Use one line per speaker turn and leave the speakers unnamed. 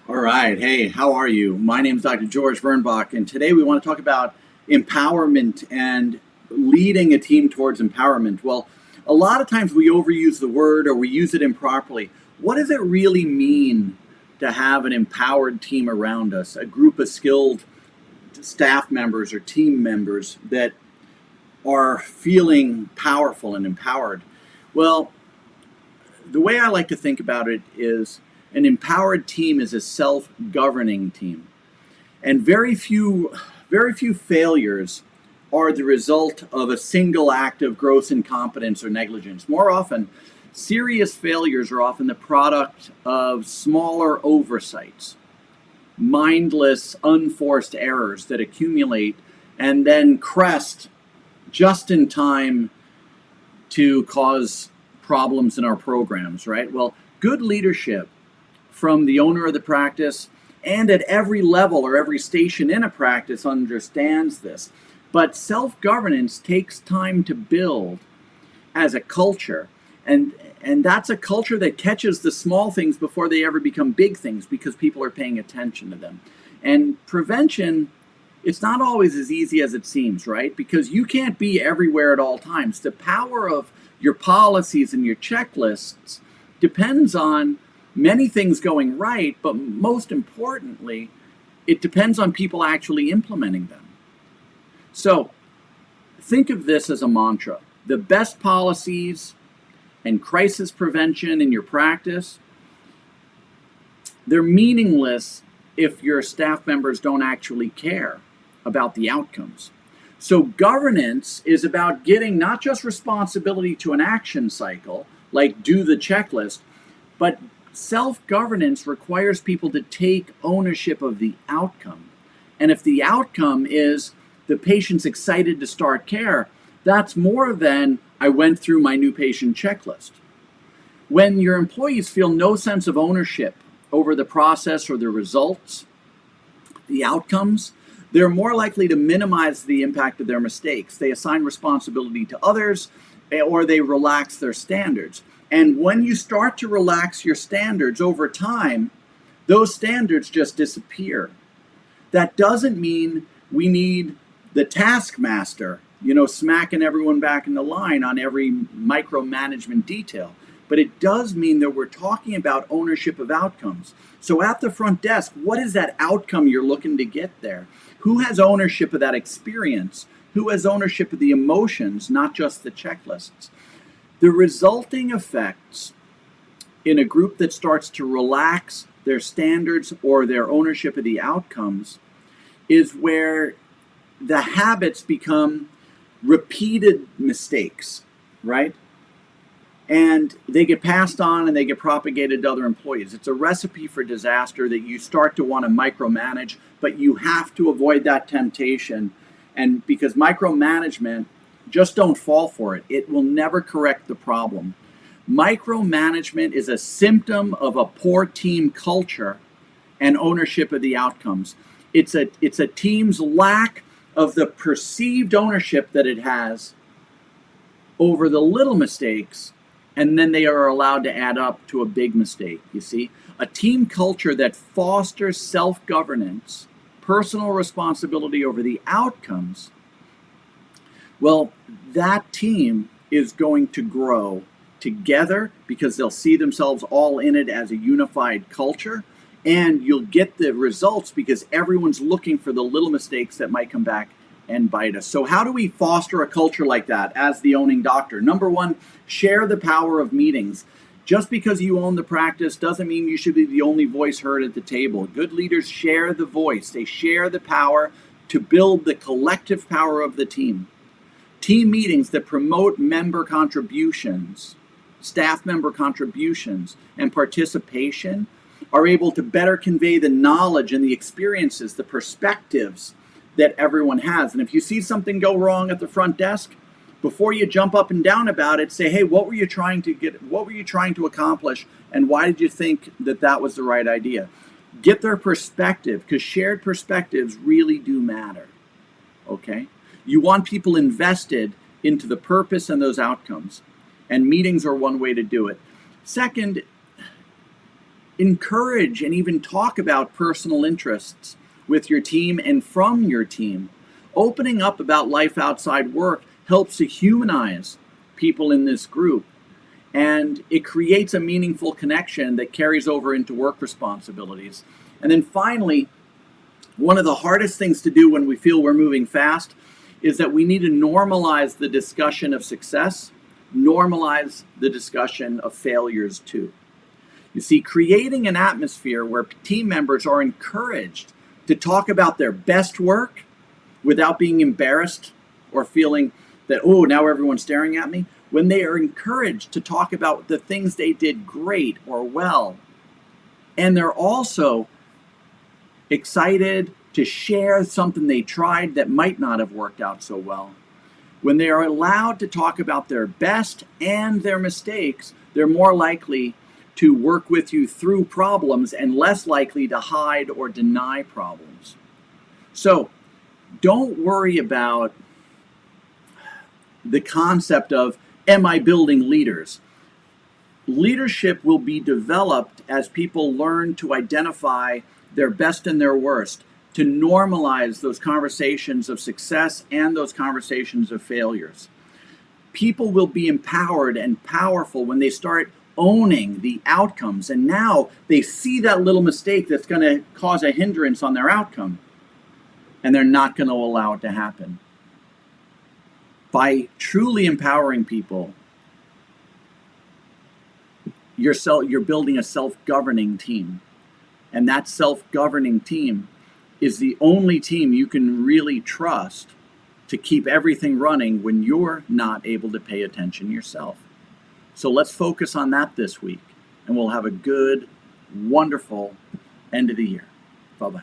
All right. Hey, how are you? My name is Dr. George Vernbach, and today we want to talk about empowerment and leading a team towards empowerment. Well, a lot of times we overuse the word or we use it improperly. What does it really mean to have an empowered team around us, a group of skilled staff members or team members that are feeling powerful and empowered? Well, the way I like to think about it is an empowered team is a self-governing team. And very few failures are the result of a single act of gross incompetence or negligence. More often, serious failures are often the product of smaller oversights, mindless, unforced errors that accumulate and then crest just in time to cause problems in our programs, right? Well, good leadership from the owner of the practice and at every level or every station in a practice understands this. But self-governance takes time to build as a culture. And that's a culture that catches the small things before they ever become big things because people are paying attention to them. And prevention, it's not always as easy as it seems, right? Because you can't be everywhere at all times. The power of your policies and your checklists depends on many things going right, but most importantly, it depends on people actually implementing them. So think of this as a mantra. The best policies and crisis prevention in your practice, they're meaningless if your staff members don't actually care about the outcomes. So governance is about getting not just responsibility to an action cycle, like do the checklist, but self-governance requires people to take ownership of the outcome. And if the outcome is the patient's excited to start care, that's more than I went through my new patient checklist. When your employees feel no sense of ownership over the process or the results, the outcomes, they're more likely to minimize the impact of their mistakes. They assign responsibility to others or they relax their standards. And when you start to relax your standards over time, those standards just disappear. That doesn't mean we need the taskmaster, smacking everyone back in the line on every micromanagement detail. But it does mean that we're talking about ownership of outcomes. So at the front desk, what is that outcome you're looking to get there? Who has ownership of that experience? Who has ownership of the emotions, not just the checklists? The resulting effects in a group that starts to relax their standards or their ownership of the outcomes is where the habits become repeated mistakes, right? And they get passed on and they get propagated to other employees. It's a recipe for disaster that you start to want to micromanage, but you have to avoid that temptation. And because micromanagement, just don't fall for it. It will never correct the problem. Micromanagement is a symptom of a poor team culture and ownership of the outcomes. It's a team's lack of the perceived ownership that it has over the little mistakes, and then they are allowed to add up to a big mistake, you see? A team culture that fosters self-governance, personal responsibility over the outcomes, well, that team is going to grow together because they'll see themselves all in it as a unified culture, and you'll get the results because everyone's looking for the little mistakes that might come back and bite us. So how do we foster a culture like that as the owning doctor? Number one, share the power of meetings. Just because you own the practice doesn't mean you should be the only voice heard at the table. Good leaders share the voice. They share the power to build the collective power of the team. Team meetings that promote member contributions, staff member contributions, and participation are able to better convey the knowledge and the experiences, the perspectives that everyone has. And if you see something go wrong at the front desk, before you jump up and down about it, say, hey, what were you trying to accomplish, and why did you think that that was the right idea? Get their perspective, because shared perspectives really do matter, okay? You want people invested into the purpose and those outcomes, and meetings are one way to do it. Second, encourage and even talk about personal interests with your team and from your team. Opening up about life outside work helps to humanize people in this group, and it creates a meaningful connection that carries over into work responsibilities. And then finally, one of the hardest things to do when we feel we're moving fast is that we need to normalize the discussion of success, normalize the discussion of failures too. You see, creating an atmosphere where team members are encouraged to talk about their best work without being embarrassed or feeling that, oh, now everyone's staring at me. When they are encouraged to talk about the things they did great or well, and they're also excited to share something they tried that might not have worked out so well. When they are allowed to talk about their best and their mistakes, they're more likely to work with you through problems and less likely to hide or deny problems. So don't worry about the concept of, am I building leaders? Leadership will be developed as people learn to identify their best and their worst, to normalize those conversations of success and those conversations of failures. People will be empowered and powerful when they start owning the outcomes, and now they see that little mistake that's going to cause a hindrance on their outcome, and they're not going to allow it to happen. By truly empowering people, you're building a self-governing team. And that self-governing team is the only team you can really trust to keep everything running when you're not able to pay attention yourself. So let's focus on that this week, and we'll have a good, wonderful end of the year. Bye-bye.